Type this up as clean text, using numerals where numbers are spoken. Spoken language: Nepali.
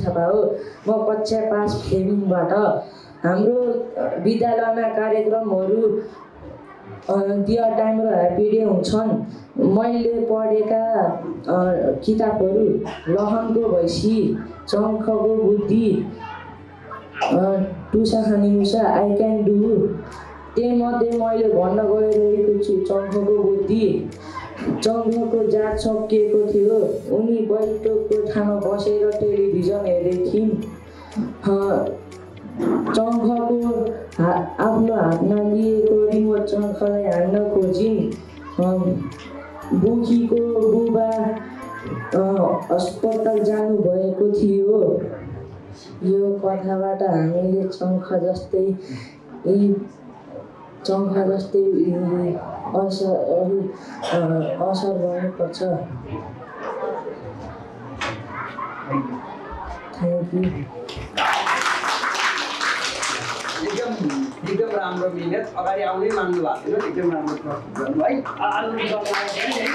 थापा हो। म कक्षा 5 फेमिङबाट। हाम्रो विद्यालयमा कार्यक्रमहरू डियर टाइम र ह्याप्पी डे हुन्छन्। मैले पढेका किताबहरू लहनको भैँसी, चङ्खको बुद्धि, टुसा खाने मुसा, आई क्यान डु। त्यहीमध्ये मैले भन्न गइरहेको छु चङ्खको बुद्धि। चङ्खको जात सकिएको थियो। उनी बैठकको ठाउँमा बसेर टेलिभिजन हेर्दै थिइन्। चङ्खको आफ्नो हातमा लिएको रिमोट चङ्खलाई हान्न खोजिन्। बुखीको बुबा अस्पताल जानुभएको थियो। यो कथाबाट हामीले चङ्ख जस्तै असर गर्नुपर्छ। Thank you. एकदम राम्रो मिहिनेत। अगाडि आउनै मान्नु भएको थियो। एकदम राम्रो प्रस्तुत गर्नु है।